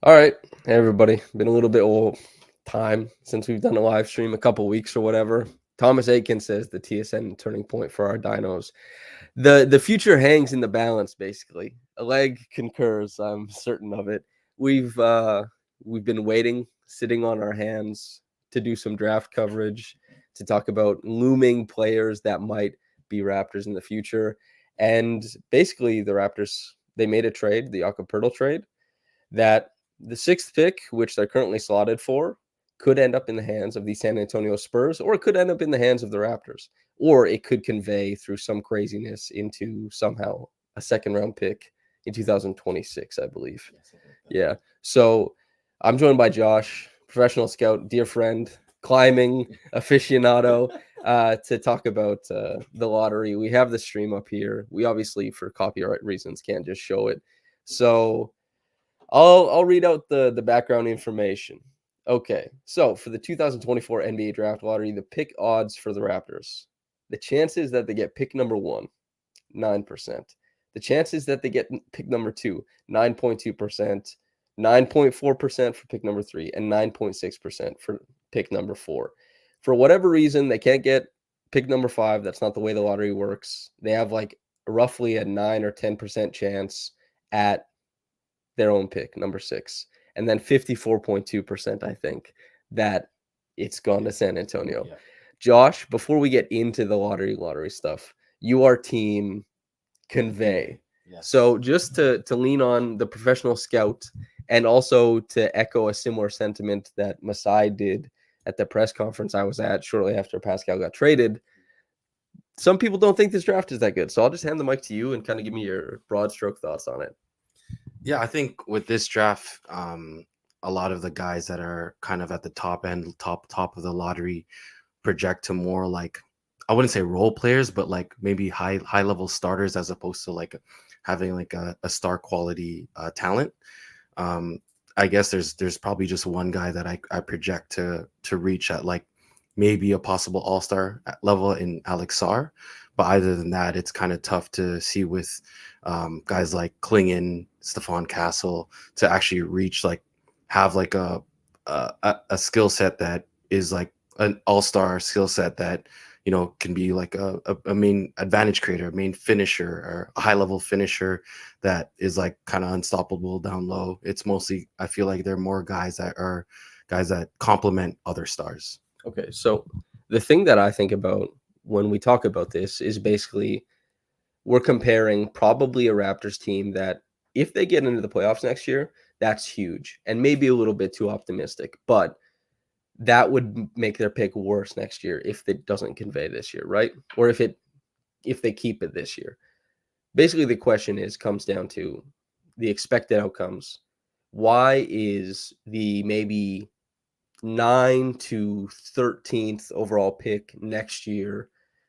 All right, hey everybody. Been a little bit old time since we've done a live stream, a couple weeks or whatever. Thomas Aiken says the TSN turning point for our dinos. The future hangs in the balance, basically. Oleg concurs, I'm certain of it. We've been waiting, sitting on our hands to do some draft coverage, to talk about looming players that might be Raptors in the future. And basically the Raptors, they made a trade, the Acapurtle trade, that the sixth pick, which they're currently slotted for, could end up in the hands of the San Antonio Spurs, or it could end up in the hands of the Raptors, or it could convey through some craziness into somehow a second round pick in 2026, I believe. Yeah. So I'm joined by Josh, professional scout, dear friend, climbing aficionado, to talk about the lottery. We have the stream up here. We obviously, for copyright reasons, can't just show it. So I'll read out the background information. Okay, so for the 2024 NBA Draft Lottery, the pick odds for the Raptors, the chances that they get pick number 1, 9%. The chances that they get pick number 2, 9.2%, 9.4% for pick number 3, and 9.6% for pick number 4. For whatever reason, they can't get pick number 5. That's not the way the lottery works. They have like roughly a 9 or 10% chance at their own pick, number 6. And then 54.2%, I think, that it's gone to San Antonio. Yeah. Josh, before we get into the lottery stuff, you are team convey. Yes. So just to lean on the professional scout and also to echo a similar sentiment that Masai did at the press conference I was at shortly after Pascal got traded, some people don't think this draft is that good. So I'll just hand the mic to you and kind of give me your broad stroke thoughts on it. Yeah, I think with this draft, a lot of the guys that are kind of at the top end, top of the lottery, project to more like, I wouldn't say role players, but like maybe high level starters as opposed to like having like a star quality talent. Um, I guess there's probably just one guy that I project to reach at like maybe a possible all-star level in Alex Sarr. But other than that, it's kind of tough to see with guys like Klingon, Stephon Castle to actually reach like have like a skill set that is like an all-star skill set that can be like a main advantage creator, a main finisher, or a high level finisher that is like kind of unstoppable down low. It's mostly, I feel like there are more guys that complement other stars. Okay, so the thing that I think about when we talk about this is basically we're comparing probably a Raptors team that if they get into the playoffs next year, that's huge and maybe a little bit too optimistic, but that would make their pick worse next year if it doesn't convey this year, right? Or if they keep it this year. Basically the question comes down to the expected outcomes. Why is the maybe 9 to 13th overall pick next year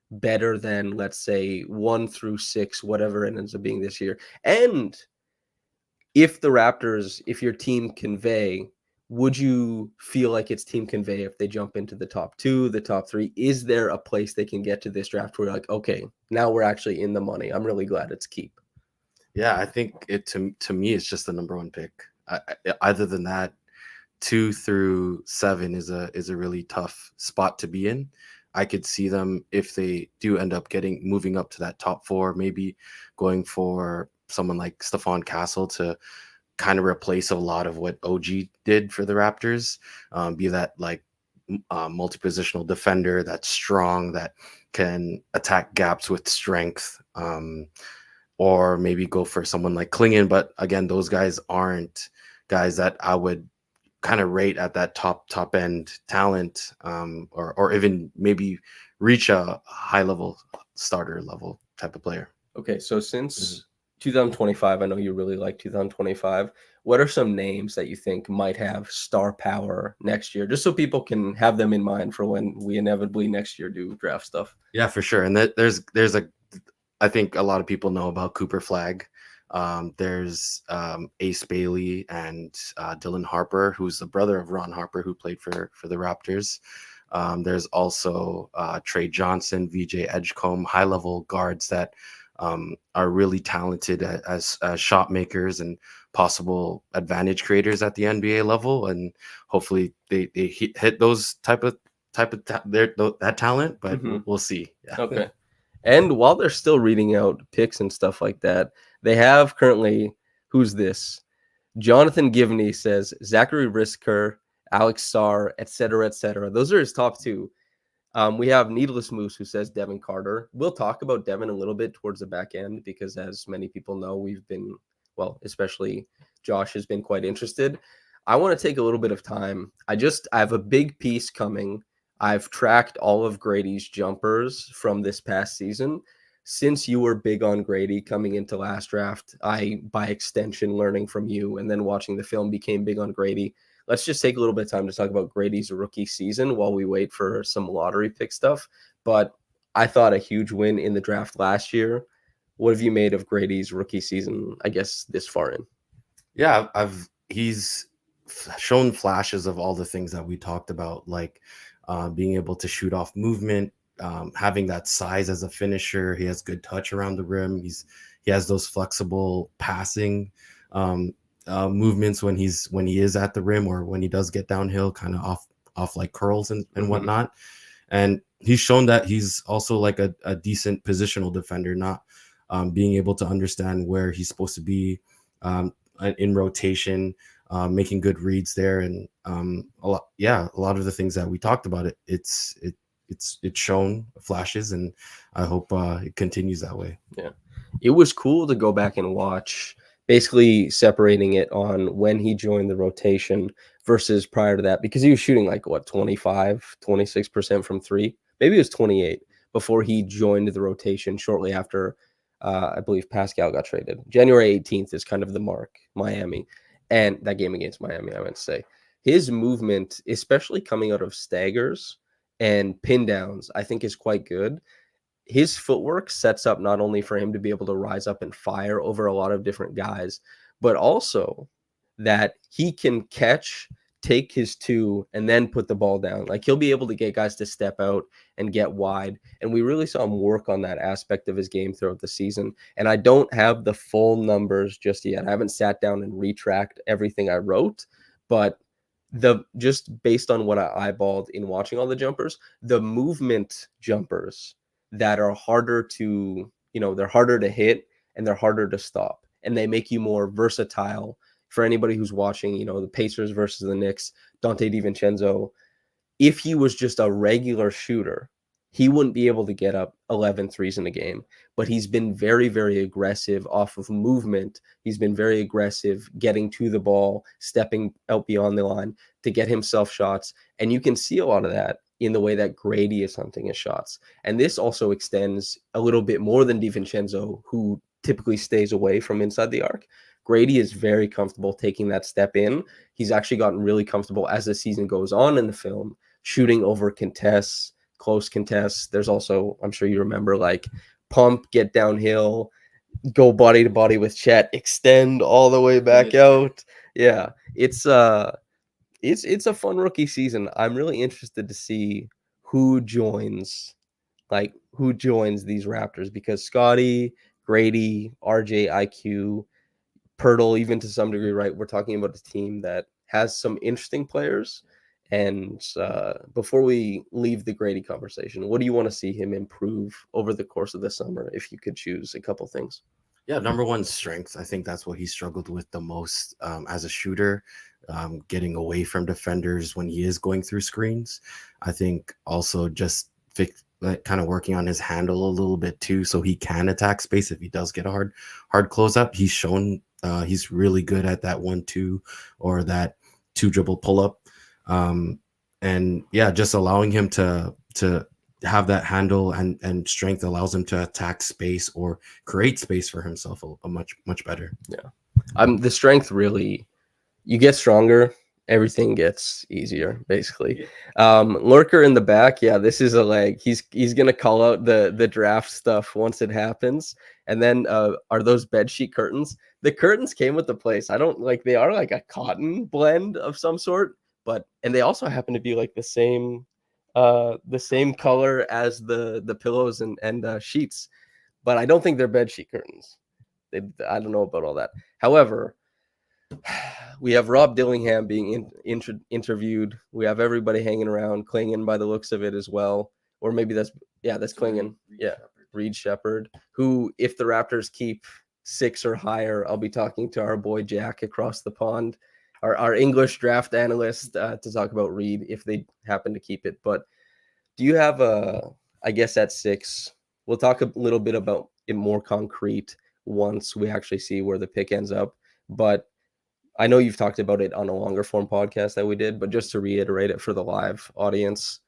better than, let's say, 1 through 6, whatever it ends up being this year? And if the Raptors, if your team convey, would you feel like it's team convey if they jump into the top 2, the top 3? Is there a place they can get to this draft where you're like, okay, now we're actually in the money? I'm really glad it's keep. Yeah, I think it to me it's just the number one pick. Other than that, 2 through 7 is a really tough spot to be in. I could see them if they do end up moving up to that top 4, maybe going for someone like Stephon Castle to kind of replace a lot of what OG did for the Raptors. Be that like multi-positional defender that's strong, that can attack gaps with strength. Or maybe go for someone like Klingon. But again, those guys aren't guys that I would kind of rate at that top end talent, or even maybe reach a high level starter level type of player. Okay, so since 2025, I know you really like 2025. What are some names that you think might have star power next year, just so people can have them in mind for when we inevitably next year do draft stuff? Yeah, for sure. And there's I think a lot of people know about Cooper Flag. There's Ace Bailey and Dylan Harper, who's the brother of Ron Harper, who played for the Raptors. There's also Trey Johnson, VJ Edgecombe, high level guards that are really talented as shot makers and possible advantage creators at the NBA level, and hopefully they hit those that talent. But we'll see. Yeah. Okay. And while they're still reading out picks and stuff like that, they have currently, who's this? Jonathan Givney says Zachary Risker, Alex Sarr, et cetera, et cetera. Those are his top two. We have Needless Moose who says Devin Carter. We'll talk about Devin a little bit towards the back end because, as many people know, we've been, well, especially Josh has been quite interested. I want to take a little bit of time. I have a big piece coming. I've tracked all of Grady's jumpers from this past season. Since you were big on Grady coming into last draft, I, by extension, learning from you and then watching the film, became big on Grady. Let's just take a little bit of time to talk about Grady's rookie season while we wait for some lottery pick stuff. But I thought a huge win in the draft last year. What have you made of Grady's rookie season, I guess, this far in? Yeah, he's shown flashes of all the things that we talked about, like being able to shoot off movement, having that size as a finisher. He has good touch around the rim. He has those flexible passing movements when he is at the rim, or when he does get downhill, kind of off like curls and whatnot. And he's shown that he's also like a decent positional defender, not being able to understand where he's supposed to be in rotation, making good reads there, and a lot of the things that we talked about. It's shown flashes, and I hope it continues that way. Yeah, it was cool to go back and watch, basically separating it on when he joined the rotation versus prior to that, because he was shooting like 26% from three, maybe it was 28 before he joined the rotation shortly after. I believe Pascal got traded. January 18th is kind of the mark, Miami. And that game against Miami, I meant to say. His movement, especially coming out of staggers and pin downs, I think is quite good. His footwork sets up not only for him to be able to rise up and fire over a lot of different guys, but also that he can catch, take his two, and then put the ball down. Like, he'll be able to get guys to step out and get wide. And we really saw him work on that aspect of his game throughout the season. And I don't have the full numbers just yet. I haven't sat down and retracked everything I wrote, but just based on what I eyeballed in watching all the jumpers, the movement jumpers that are harder to, they're harder to hit and they're harder to stop, and they make you more versatile. For anybody who's watching, the Pacers versus the Knicks, Dante DiVincenzo, if he was just a regular shooter, he wouldn't be able to get up 11 threes in a game. But he's been very, very aggressive off of movement. He's been very aggressive getting to the ball, stepping out beyond the line to get himself shots. And you can see a lot of that in the way that Grady is hunting his shots. And this also extends a little bit more than DiVincenzo, who typically stays away from inside the arc. Grady is very comfortable taking that step in. He's actually gotten really comfortable as the season goes on in the film, shooting over contests, close contests. There's also, I'm sure you remember, like pump, get downhill, go body to body with Chet, extend all the way back out. Yeah, it's a fun rookie season. I'm really interested to see who joins these Raptors, because Scotty, Grady, RJ, IQ, Pirtle, even to some degree, right? We're talking about a team that has some interesting players. And before we leave the Grady conversation, what do you want to see him improve over the course of the summer, if you could choose a couple things? Yeah, number one, strength. I think that's what he struggled with the most as a shooter, getting away from defenders when he is going through screens. I think also just kind of working on his handle a little bit too, so he can attack space if he does get a hard close-up. He's shown he's really good at that 1-2 or that 2 dribble pull-up. And yeah, just allowing him to have that handle and strength allows him to attack space or create space for himself a much better. Yeah, the strength really, you get stronger, everything gets easier, basically. Lurker in the back, yeah, this is a leg. He's gonna call out the draft stuff once it happens. And then are those bedsheet curtains? The curtains came with the place. I don't like, they are like a cotton blend of some sort, and they also happen to be like the same color as the pillows and sheets, but I don't think they're bedsheet curtains. I don't know about all that. However, We have Rob Dillingham being interviewed. We have everybody hanging around, Klingon by the looks of it as well. Or maybe that's Klingon. Yeah, Reed Shepherd, who, if the Raptors keep 6 or higher, I'll be talking to our boy Jack across the pond, our English draft analyst, to talk about Reed if they happen to keep it. But do you have I guess at 6, we'll talk a little bit about it more concrete once we actually see where the pick ends up. But I know you've talked about it on a longer form podcast that we did, but just to reiterate it for the live audience,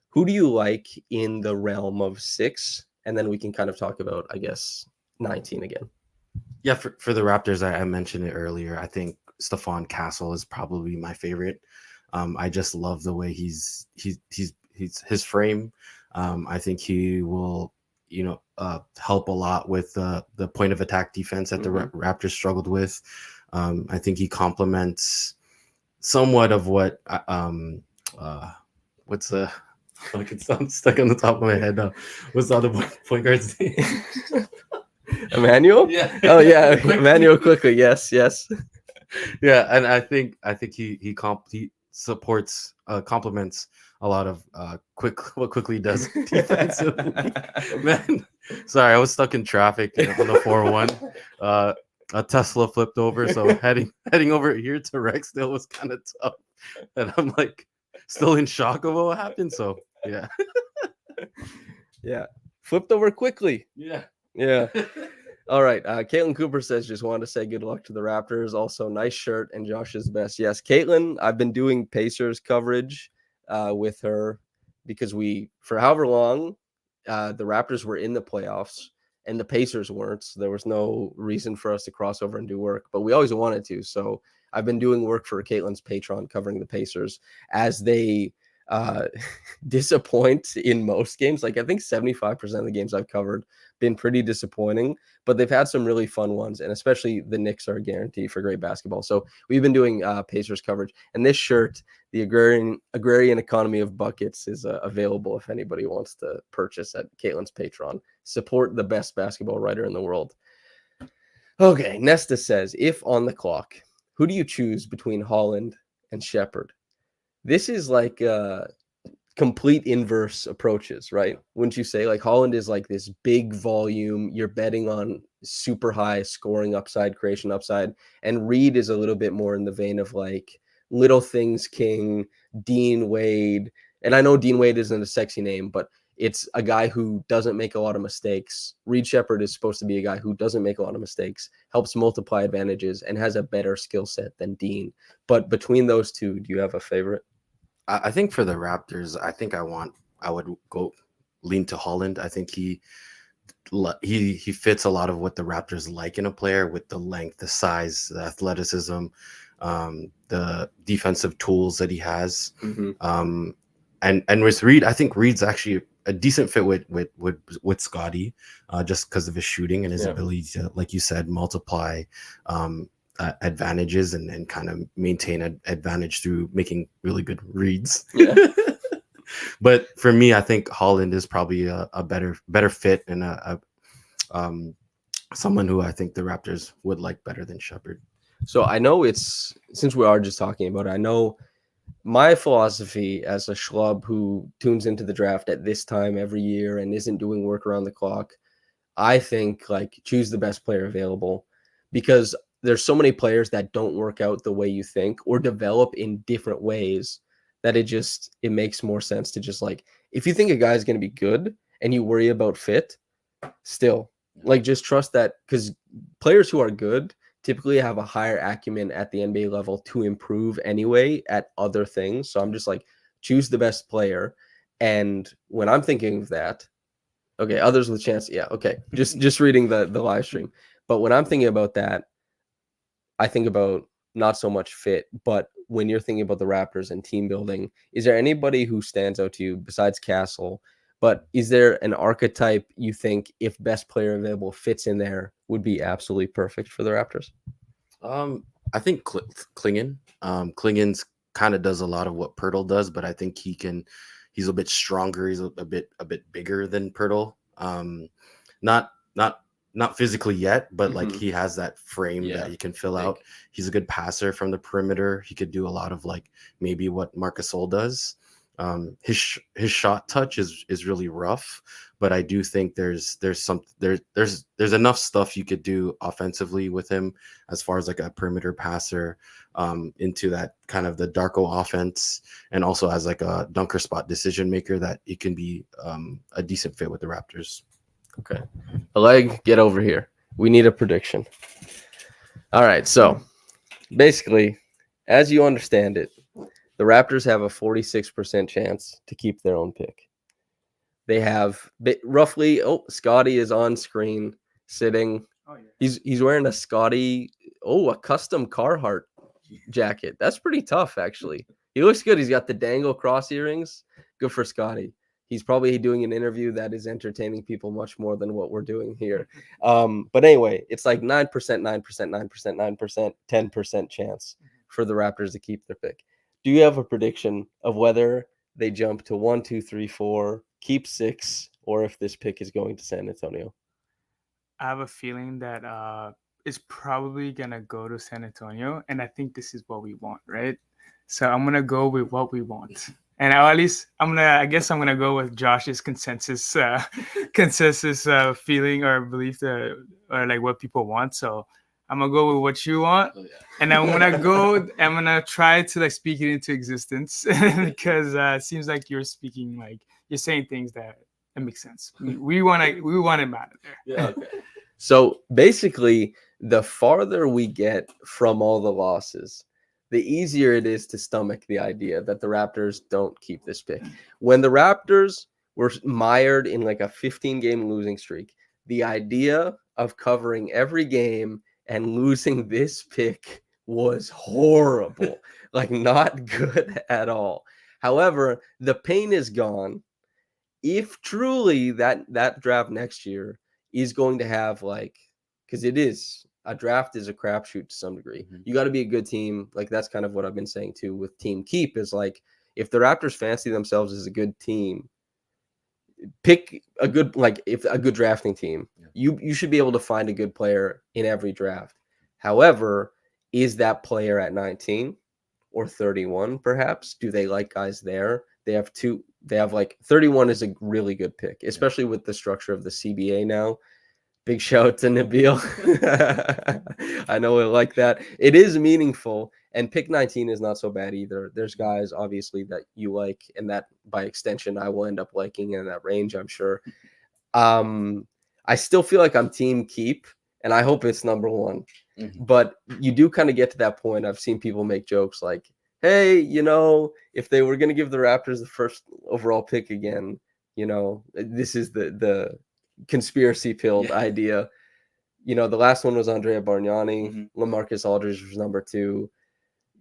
who do you like in the realm of 6? And then we can kind of talk about, I guess, 19 again. Yeah, for the Raptors, I mentioned it earlier. I think Stephon Castle is probably my favorite. I just love the way he's his frame. I think he will, help a lot with the point of attack defense that the Raptors struggled with. I think he complements somewhat of what what's the I'm stuck on the top of my head now. What's the other point guard's name? Emmanuel? Yeah. Oh yeah, Emmanuel quickly. Yes. Yeah, and I think he supports complements a lot of what quickly does defensively. Man, sorry, I was stuck in traffic on the 401. A Tesla flipped over, so heading over here to Rexdale was kind of tough, and I'm like still in shock of what happened. So yeah, flipped over quickly. Yeah. All right. Caitlin Cooper says, just wanted to say good luck to the Raptors. Also, nice shirt and Josh's best. Yes, Caitlin, I've been doing Pacers coverage with her because for however long, the Raptors were in the playoffs and the Pacers weren't. So there was no reason for us to cross over and do work, but we always wanted to. So I've been doing work for Caitlin's Patreon covering the Pacers as they disappoint in most games. Like I think 75% of the games I've covered been pretty disappointing, but they've had some really fun ones, and especially the Knicks are a guarantee for great basketball. So we've been doing Pacers coverage, and this shirt, the agrarian economy of buckets, is available if anybody wants to purchase at Caitlin's Patreon. Support the best basketball writer in the world. Okay, Nesta says, if on the clock, who do you choose between Holland and Shepherd? This is like complete inverse approaches, right? Wouldn't you say? Like Holland is like this big volume, you're betting on super high scoring upside, creation upside, and Reed is a little bit more in the vein of like little things king, Dean Wade. And I know Dean Wade isn't a sexy name, but it's a guy who doesn't make a lot of mistakes. Reed Shepherd is supposed to be a guy who doesn't make a lot of mistakes, helps multiply advantages, and has a better skill set than Dean. But between those two, do you have a favorite? I think for the Raptors, I would go lean to Holland. I think he fits a lot of what the Raptors like in a player, with the length, the size, the athleticism, the defensive tools that he has. And with Reed, I think Reed's actually a decent fit with Scotty, just because of his shooting and his ability to, like you said, multiply advantages and kind of maintain an advantage through making really good reads. But for me, I think Holland is probably a better fit and someone who I think the Raptors would like better than Shepherd. So I know since we are just talking about it, I know my philosophy as a schlub who tunes into the draft at this time every year and isn't doing work around the clock, I think like choose the best player available, because there's so many players that don't work out the way you think or develop in different ways that it makes more sense to just like, if you think a guy's going to be good and you worry about fit, still like just trust that, because players who are good typically have a higher acumen at the NBA level to improve anyway at other things. So I'm just like, choose the best player. And when I'm thinking of that, okay, others with chance. Yeah. Okay. Just reading the live stream. But when I'm thinking about that, I think about not so much fit, but when you're thinking about the Raptors and team building, is there anybody who stands out to you besides Castle? But is there an archetype you think, if best player available fits in there, would be absolutely perfect for the Raptors? I think Klingon. Klingon's kind of does a lot of what Pirtle does, but I think he's a bit stronger. He's a bit bigger than Pirtle. Not not physically yet, but like Mhm. he has that frame Yeah, that he can fill big. out. He's a good passer from the perimeter. He could do a lot of like maybe what Marcus Gasol does. His shot touch is really rough, but I do think there's enough stuff you could do offensively with him as far as like a perimeter passer, into that kind of the Darko offense, and also as like a dunker spot decision maker that he can be a decent fit with the Raptors. Okay. Oleg, get over here. We need a prediction. All right. So basically, as you understand it, the Raptors have a 46% chance to keep their own pick. They have roughly. Oh, Scotty is on screen sitting. Oh, yeah. He's wearing a Scotty. Oh, a custom Carhartt jacket. That's pretty tough, actually. He looks good. He's got the dangle cross earrings. Good for Scotty. He's probably doing an interview that is entertaining people much more than what we're doing here. But anyway, it's like 9%, 9%, 9%, 9%, 10% chance for the Raptors to keep their pick. Do you have a prediction of whether they jump to 1, 2, 3, 4, keep 6, or if this pick is going to San Antonio? I have a feeling that it's probably gonna go to San Antonio, and I think this is what we want, right? So I'm gonna go with what we want, and I guess I'm gonna go with Josh's consensus feeling or belief or like what people want. So I'm gonna go with what you want, and I'm gonna try to like speak it into existence because it seems like you're saying things that makes sense. We want it out of there. Yeah. Okay. So basically, the farther we get from all the losses, the easier it is to stomach the idea that the Raptors don't keep this pick. When the Raptors were mired in like a 15-game losing streak, the idea of covering every game and losing this pick was horrible, like not good at all. However, the pain is gone. If truly that draft next year is going to have like, because it is a draft is a crapshoot to some degree. Mhm. You got to be a good team. Like that's kind of what I've been saying too with team keep is like if the Raptors fancy themselves as a good team, pick a good if a good drafting team. Yeah. You should be able to find a good player in every draft. However, is that player at 19 or 31 perhaps? Do they like guys there? They have like 31 is a really good pick, especially with the structure of the CBA now. Big shout out to Nabil. I know I like that. It is meaningful, and pick 19 is not so bad either. There's guys obviously that you like, and that by extension I will end up liking in that range, I'm sure. I still feel like I'm team keep, and I hope it's number one. Mhm. But you do kind of get to that point. I've seen people make jokes like, hey, if they were going to give the Raptors the first overall pick again, this is the conspiracy pilled idea. The last one was Andrea Bargnani. Mhm. LaMarcus Aldridge was number 2.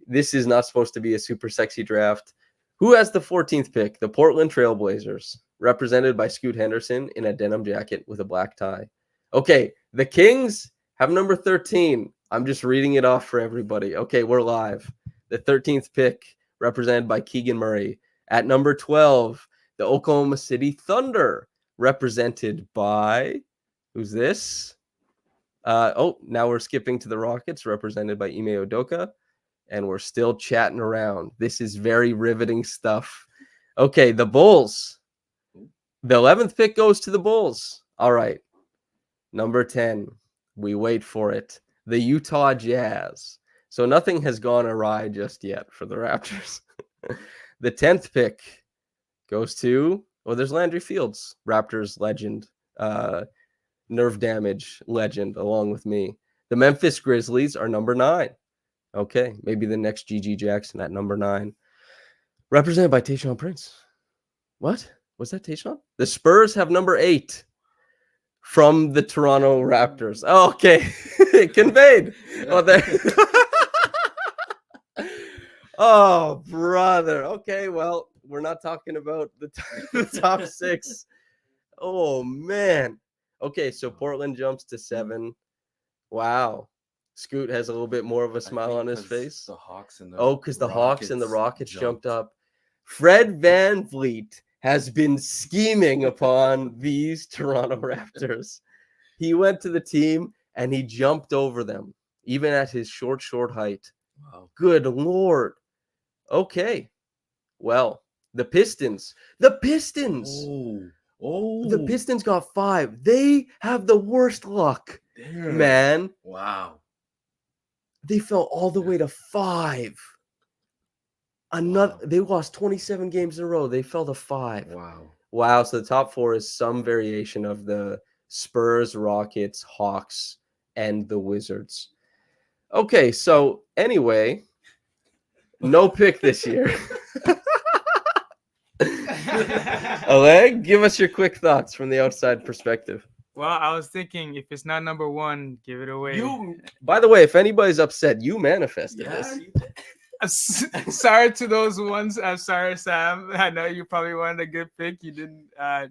This is not supposed to be a super sexy draft. Who has the 14th pick? The Portland Trailblazers, represented by Scoot Henderson in a denim jacket with a black tie. Okay, the Kings have number 13. I'm just reading it off for everybody. Okay, we're live. The 13th pick, represented by Keegan Murray. At number 12, the Oklahoma City Thunder, represented by, who's this? Now we're skipping to the Rockets, represented by Ime Udoka, and we're still chatting around. This is very riveting stuff. Okay, the Bulls. The 11th pick goes to the Bulls. All right. Number 10. We wait for it. The Utah Jazz. So nothing has gone awry just yet for the Raptors. The 10th pick goes to, there's Landry Fields, Raptors legend, nerve damage legend, along with me. The Memphis Grizzlies are number 9. Okay, maybe the next G.G. Jackson at number 9. Represented by Tayshaun Prince. What? Was that Tayshaun? The Spurs have number 8 from the Toronto Raptors. Oh, okay. Conveyed. Oh, there. Oh, brother. Okay, well, we're not talking about the top 6. Oh, man. Okay, so Portland jumps to 7. Wow. Scoot has a little bit more of a smile on his face. The Hawks and because the Hawks and the Rockets jumped up. Fred VanVleet has been scheming upon these Toronto Raptors. He went to the team and he jumped over them, even at his short height. Wow. Good Lord. Okay. Well, the Pistons. The Pistons got 5. They have the worst luck, Damn. man. Wow. They fell all the way to 5. They lost 27 games in a row. They fell to 5. Wow. So the top 4 is some variation of the Spurs, Rockets, Hawks, and the Wizards. Okay, so anyway, no pick this year. Oleg, give us your quick thoughts from the outside perspective. Well, I was thinking if it's not number 1, give it away. By the way, if anybody's upset, you manifested this. Sorry to those ones. I'm sorry, Sam. I know you probably wanted a good pick. You didn't.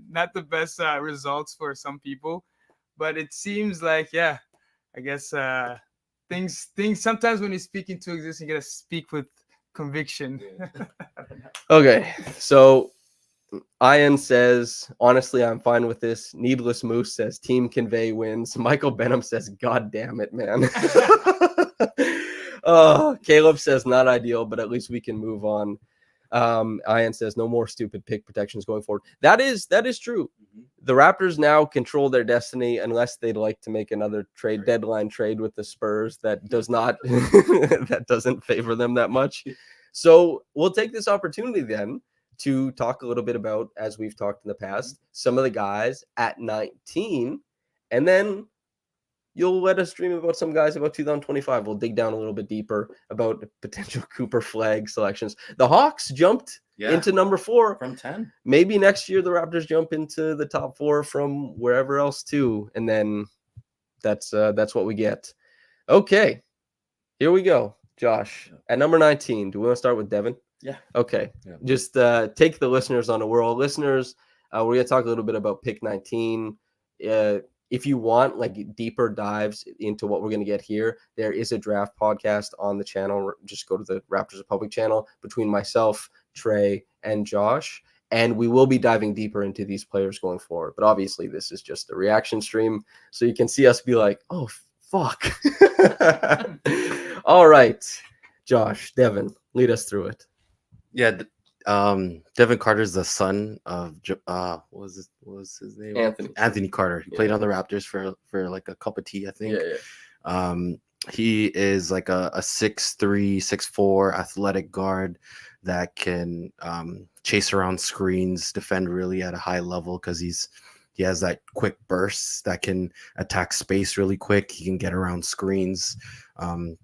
Not the best results for some people, but it seems like I guess things. Sometimes when you speak into existence, you gotta speak with conviction. Okay, so Ian says, honestly, I'm fine with this. Needless Moose says, team convey wins. Michael Benham says, God damn it, man. Caleb says, not ideal, but at least we can move on. Ian says, no more stupid pick protections going forward. That is true. The Raptors now control their destiny unless they'd like to make another deadline trade with the Spurs that does not that doesn't favor them that much. So we'll take this opportunity then to talk a little bit about, as we've talked in the past, some of the guys at 19, and then you'll let us dream about some guys about 2025. We'll dig down a little bit deeper about potential Cooper Flag selections. The Hawks jumped into number 4 from 10. Maybe next year the Raptors jump into the top 4 from wherever else too, and then that's what we get. Okay, here we go. Josh, at number 19, do we want to start with Devin? Yeah. Okay. Yeah. Just take the listeners on a whirl. Listeners, we're going to talk a little bit about pick 19. If you want like deeper dives into what we're going to get here, there is a draft podcast on the channel. Just go to the Raptors Republic channel between myself, Trey, and Josh. And we will be diving deeper into these players going forward. But obviously, this is just a reaction stream. So you can see us be like, oh, fuck. All right. Josh, Devin, lead us through it. Yeah, Devin Carter's the son of what was his name? Anthony Carter. He played on the Raptors for like a cup of tea, I think. Yeah. He is like a 6'3", 6'4" athletic guard that can chase around screens, defend really at a high level because he has that quick burst that can attack space really quick. He can get around screens,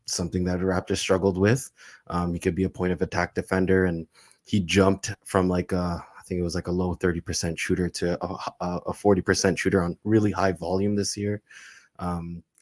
something that the Raptors struggled with. He could be a point of attack defender, and he jumped from I think it was like a low 30% shooter to a 40% shooter on really high volume this year.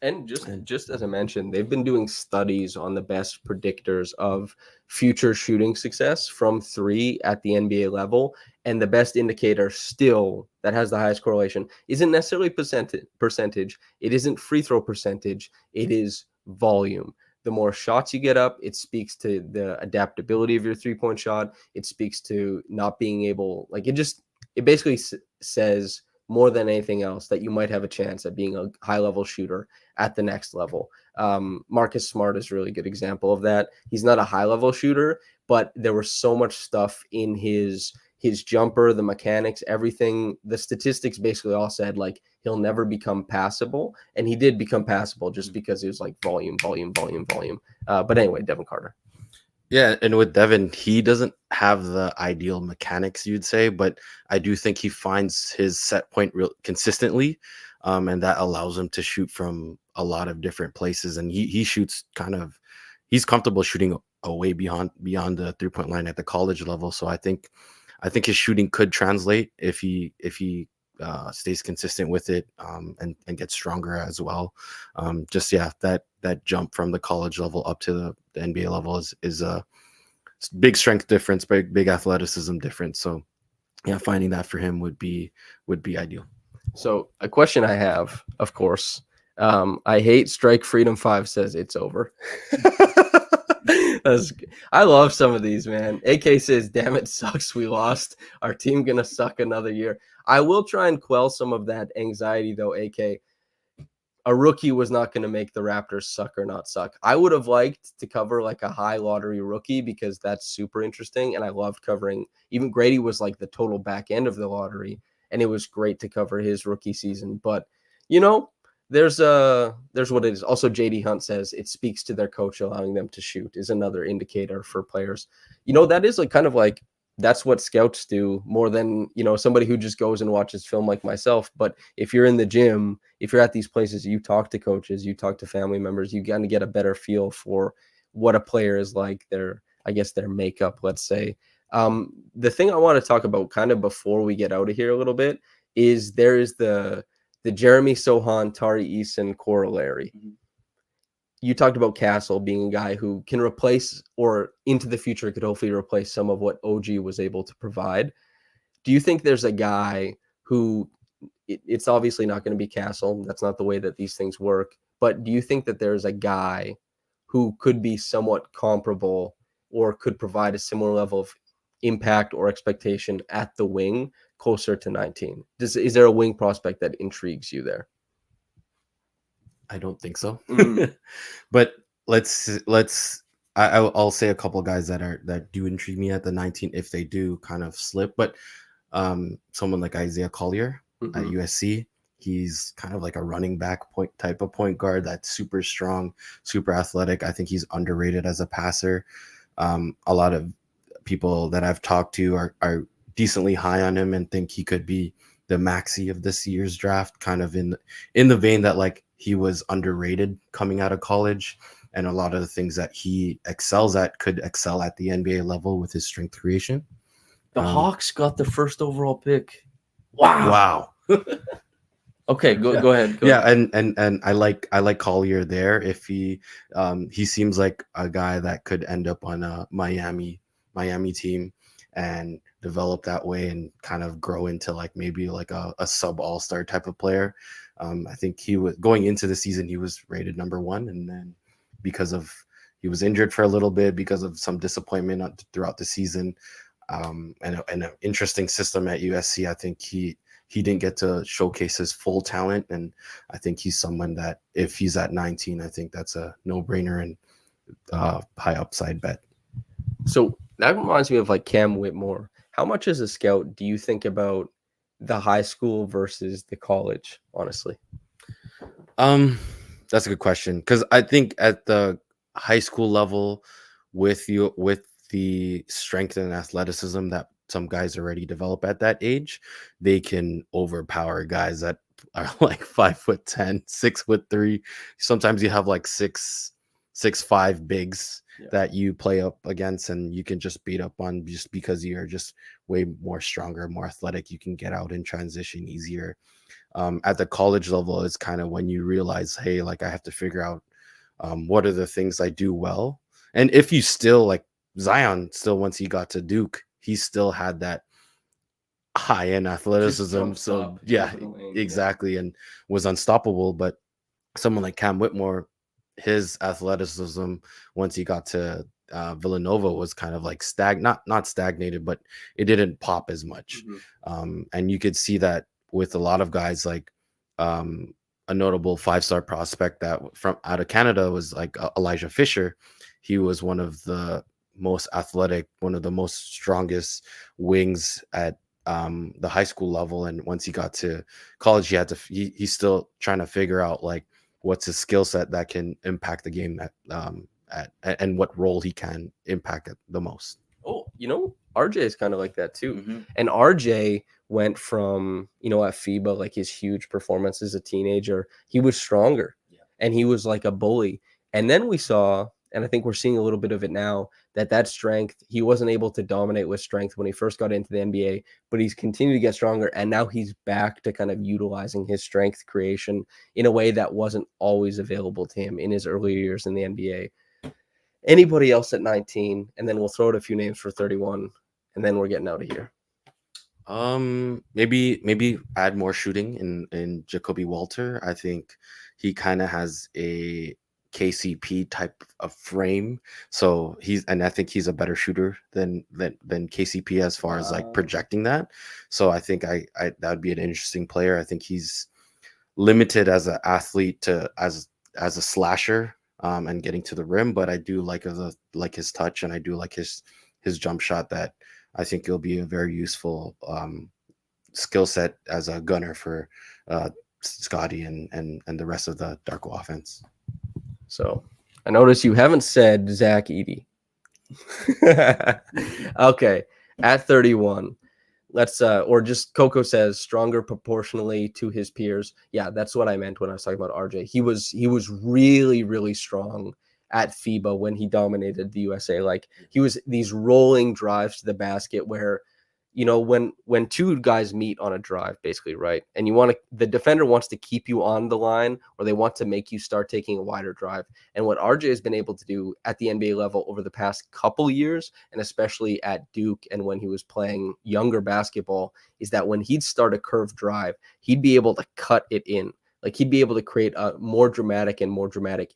And just as I mentioned, they've been doing studies on the best predictors of future shooting success from 3 at the NBA level. And the best indicator still that has the highest correlation isn't necessarily percentage. It isn't free throw percentage. It is volume. The more shots you get up, it speaks to the adaptability of your 3-point shot. It speaks to not being able, it basically says more than anything else that you might have a chance at being a high level shooter at the next level. Marcus Smart is a really good example of that. He's not a high level shooter, but there was so much stuff in his jumper, the mechanics, everything. The statistics basically all said like he'll never become passable, and he did become passable just because it was like volume. But anyway, Devin Carter. Yeah, and with Devin, he doesn't have the ideal mechanics, you'd say, but I do think he finds his set point real consistently, and that allows him to shoot from a lot of different places. And he shoots he's comfortable shooting away beyond the 3-point line at the college level. So I think his shooting could translate if he stays consistent with it, and gets stronger as well. That jump from the college level up to the NBA level is a big strength difference, big athleticism difference. So yeah, finding that for him would be ideal. So a question I have, of course, I hate Strike Freedom 5 says it's over. I love some of these, man. AK says, damn, it sucks we lost. Our team gonna suck another year. I will try and quell some of that anxiety though, AK. a rookie was not going to make the Raptors suck or not suck. I would have liked to cover like a high lottery rookie because that's super interesting. And I loved covering, even Grady was like the total back end of the lottery. And it was great to cover his rookie season. But, you know, there's what it is. Also, JD Hunt says it speaks to their coach allowing them to shoot is another indicator for players. You know, that is like kind of like, that's what scouts do more than, you know, somebody who just goes and watches film like myself. But if you're in the gym, if you're at these places, you talk to coaches, you talk to family members, you kind of get a better feel for what a player is like, their makeup, let's say. The thing I want to talk about kind of before we get out of here a little bit is there is the Jeremy Sohan, Tari Eason corollary. Mm-hmm. You talked about Castle being a guy who can replace, or into the future could hopefully replace, some of what OG was able to provide. Do you think there's a guy who, it's obviously not going to be Castle, that's not the way that these things work, but do you think that there's a guy who could be somewhat comparable or could provide a similar level of impact or expectation at the wing closer to 19? Is there a wing prospect that intrigues you there? I don't think so. But I'll say a couple of guys that do intrigue me at the 19 if they do kind of slip. But someone like Isaiah Collier at USC, he's kind of like a running back type of point guard that's super strong, super athletic. I think he's underrated as a passer. A lot of people that I've talked to are decently high on him and think he could be the maxi of this year's draft, kind of in the vein that like he was underrated coming out of college, and a lot of the things that he excels at could excel at the NBA level with his strength creation. The Hawks got the first overall pick. Wow. Okay, go ahead. Go ahead. And I like Collier there. If he seems like a guy that could end up on a Miami team and develop that way and kind of grow into like maybe like a sub all-star type of player. I think he was going into the season, he was rated number 1. And then because of, he was injured for a little bit because of some disappointment throughout the season. And an interesting system at USC. I think he didn't get to showcase his full talent. And I think he's someone that if he's at 19, I think that's a no-brainer and high upside bet. So that reminds me of like Cam Whitmore. How much as a scout do you think about the high school versus the college, honestly? That's a good question, because I think at the high school level, with the strength and athleticism that some guys already develop at that age, they can overpower guys that are like 5'10", 6'3". Sometimes you have like 6'5" bigs that you play up against, and you can just beat up on just because you're just way more stronger, more athletic. You can get out in transition easier. At the college level, it's kind of when you realize, hey, like I have to figure out what are the things I do well. And if you still like Zion, still once he got to Duke, he still had that high end athleticism. So yeah, exactly, and was unstoppable. But someone like Cam Whitmore, his athleticism once he got to Villanova was kind of like not stagnated, but it didn't pop as much. And you could see that with a lot of guys, like a notable 5-star prospect that from out of Canada was like Elijah Fisher. He was one of the most athletic, one of the most strongest wings at the high school level. And once he got to college, he's still trying to figure out like what's his skill set that can impact the game and what role he can impact it the most. Oh, you know, RJ is kind of like that too. And RJ went from, you know, at FIBA, like his huge performance as a teenager, he was stronger and he was like a bully. And then we saw, and I think we're seeing a little bit of it now, that strength, he wasn't able to dominate with strength when he first got into the NBA, but he's continued to get stronger. And now he's back to kind of utilizing his strength creation in a way that wasn't always available to him in his earlier years in the NBA. Anybody else at 19? And then we'll throw out a few names for 31, and then we're getting out of here. Maybe add more shooting in Jacoby Walter. I think he kind of has a KCP type of frame, so I think he's a better shooter than KCP as far as like projecting that. So I think I that would be an interesting player. I think he's limited as an athlete to as a slasher and getting to the rim, but I do like his touch, and I do like his jump shot. That I think it'll be a very useful skill set as a gunner for Scotty and the rest of the Darko offense. So I notice you haven't said Zach Edey. Okay, at 31. Let's or just Coco says stronger proportionally to his peers. Yeah, that's what I meant when I was talking about RJ. He was really, really strong at FIBA when he dominated the USA. Like, he was these rolling drives to the basket where, when two guys meet on a drive, basically, right? And the defender wants to keep you on the line, or they want to make you start taking a wider drive. And what RJ has been able to do at the NBA level over the past couple years, and especially at Duke and when he was playing younger basketball, is that when he'd start a curved drive, he'd be able to cut it in. Like, he'd be able to create a more dramatic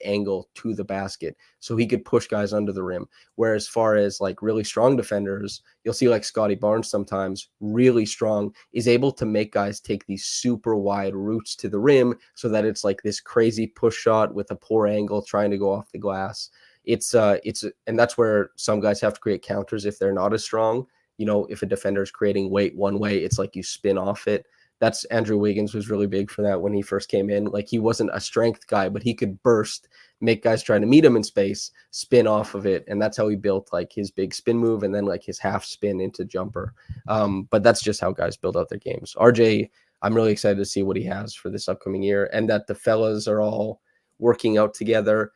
angle to the basket so he could push guys under the rim. Whereas far as like really strong defenders, you'll see like Scotty Barnes sometimes, really strong, is able to make guys take these super wide routes to the rim so that it's like this crazy push shot with a poor angle trying to go off the glass. And that's where some guys have to create counters if they're not as strong. If a defender is creating weight one way, it's like you spin off it. That's Andrew Wiggins was really big for that when he first came in. Like, he wasn't a strength guy, but he could burst, make guys trying to meet him in space, spin off of it. And that's how he built like his big spin move and then like his half spin into jumper. But that's just how guys build out their games. RJ, I'm really excited to see what he has for this upcoming year, and that the fellas are all working out together.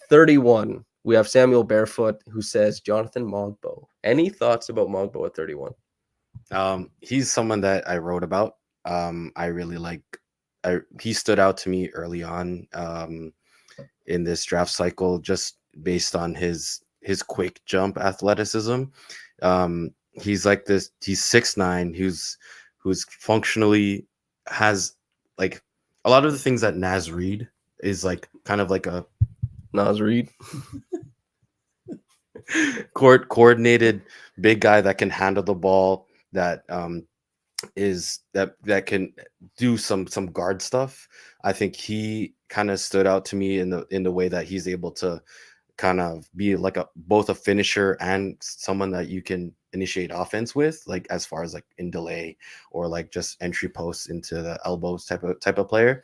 31, we have Samuel Barefoot, who says Jonathan Mogbo. Any thoughts about Mogbo at 31? He's someone that I wrote about. I really like. He stood out to me early on in this draft cycle, just based on his quick jump athleticism. He's like this. He's 6'9", who's functionally has like a lot of the things that Naz Reid is like, kind of like a Naz Reid. coordinated big guy that can handle the ball, that that can do some guard stuff. I think he kind of stood out to me in the way that he's able to kind of be like both a finisher and someone that you can initiate offense with, like as far as like in delay or like just entry posts into the elbows type of player.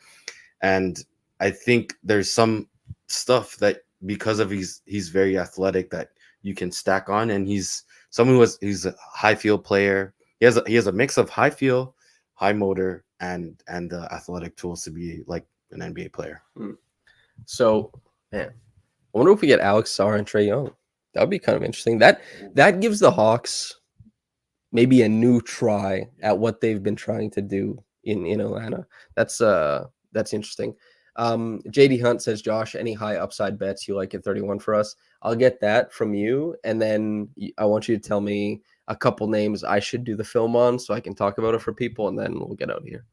And I think there's some stuff that, because of he's very athletic, that you can stack on, and he's someone he's a high field player. He has a mix of high feel, high motor, and the athletic tools to be like an NBA player. So, man, I wonder if we get Alex Sarr and Trae Young. That would be kind of interesting. That gives the Hawks maybe a new try at what they've been trying to do in Atlanta. That's interesting. JD Hunt says, Josh, any high upside bets you like at 31 for us? I'll get that from you, and then I want you to tell me a couple names I should do the film on so I can talk about it for people, and then we'll get out of here.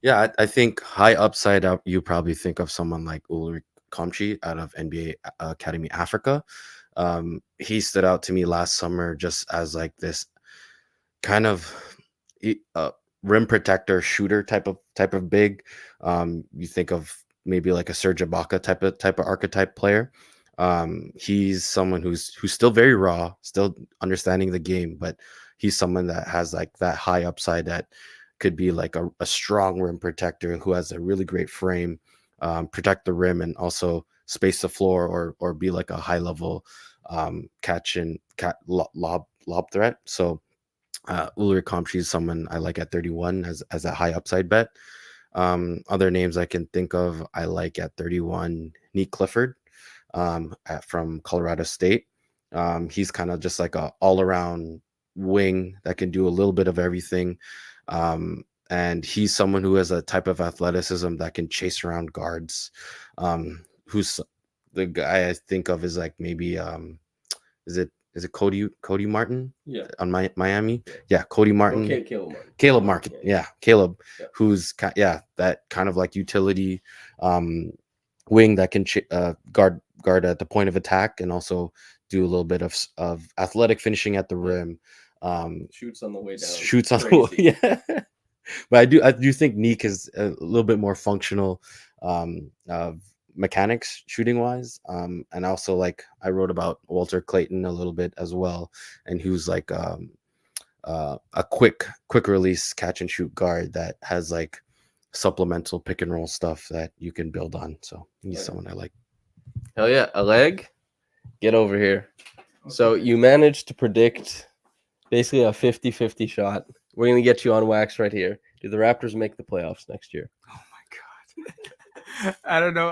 Yeah, I think high upside, you probably think of someone like Ulrich Komchi out of NBA Academy Africa. He stood out to me last summer just as like this kind of rim protector, shooter type of big. You think of maybe like a Serge Ibaka type of archetype player. He's someone who's still very raw, still understanding the game, but he's someone that has like that high upside that could be like a strong rim protector who has a really great frame, protect the rim, and also space the floor or be like a high level lob threat. So Ulrich Komchi is someone I like at 31 as a high upside bet. Other names I can think of, I like at 31, Nick Clifford from Colorado State. He's kind of just like a all-around wing that can do a little bit of everything. And he's someone who has a type of athleticism that can chase around guards. Who's the guy I think of is like maybe is it Cody Martin? Yeah. On Miami. Yeah, Cody Martin. Okay, Caleb Martin. Yeah, Caleb, yeah. Who's that kind of like utility wing that can guard at the point of attack and also do a little bit of athletic finishing at the rim. Shoots on the way down. Shoots on the yeah. But I do think Neek is a little bit more functional, mechanics shooting wise. And also like I wrote about Walter Clayton a little bit as well, and he was like a quick release catch and shoot guard that has like supplemental pick and roll stuff that you can build on. So he's someone I like. Hell yeah, Oleg, get over here. So you managed to predict basically a 50-50 shot. We're going to get you on wax right here. Do the Raptors make the playoffs next year? Oh my God. I don't know.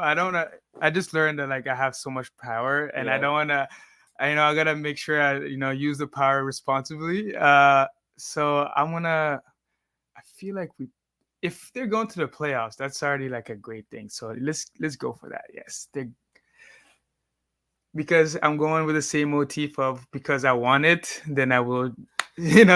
I just learned that like I have so much power, and I don't want to. I gotta make sure I use the power responsibly. So I'm gonna. I feel like if they're going to the playoffs, that's already like a great thing. So let's go for that. Yes, because I'm going with the same motif of because I want it, then I will,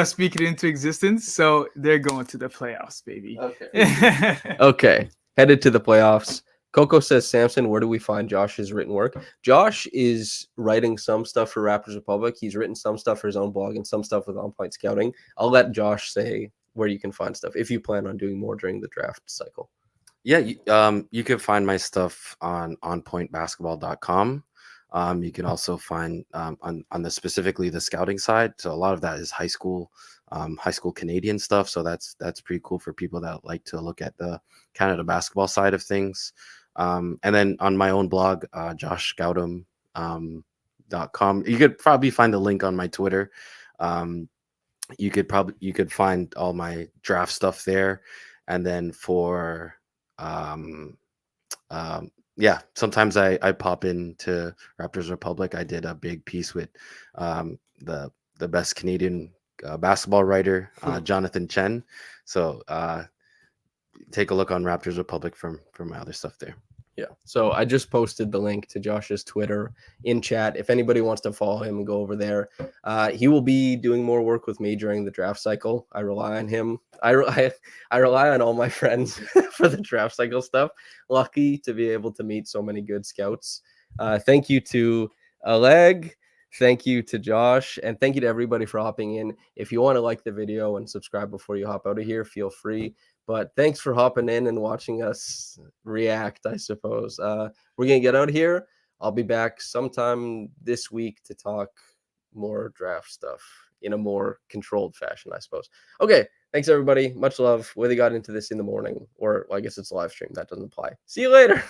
speak it into existence. So they're going to the playoffs, baby. Okay. Okay. Headed to the playoffs. Coco says, Samson, where do we find Josh's written work? Josh is writing some stuff for Raptors Republic. He's written some stuff for his own blog and some stuff with On Point Scouting. I'll let Josh say where you can find stuff if you plan on doing more during the draft cycle. Yeah, you can find my stuff on onpointbasketball.com. You can also find on the specifically the scouting side. So a lot of that is high school Canadian stuff. So that's pretty cool for people that like to look at the Canada basketball side of things. And then on my own blog, joshscoutum.com, you could probably find a link on my Twitter. You could find all my draft stuff there. And then for yeah, sometimes I pop into Raptors Republic. I did a big piece with the best Canadian basketball writer, Jonathan Chen. So take a look on Raptors Republic from my other stuff there. Yeah. So I just posted the link to Josh's Twitter in chat. If anybody wants to follow him and go over there, he will be doing more work with me during the draft cycle. I rely on him. I rely on all my friends for the draft cycle stuff. Lucky to be able to meet so many good scouts. Thank you to Oleg. Thank you to Josh. And thank you to everybody for hopping in. If you want to like the video and subscribe before you hop out of here, feel free. But thanks for hopping in and watching us react, I suppose. We're going to get out of here. I'll be back sometime this week to talk more draft stuff in a more controlled fashion, I suppose. Okay, thanks, everybody. Much love. Whether you got into this in the morning or, well, I guess it's a live stream. That doesn't apply. See you later.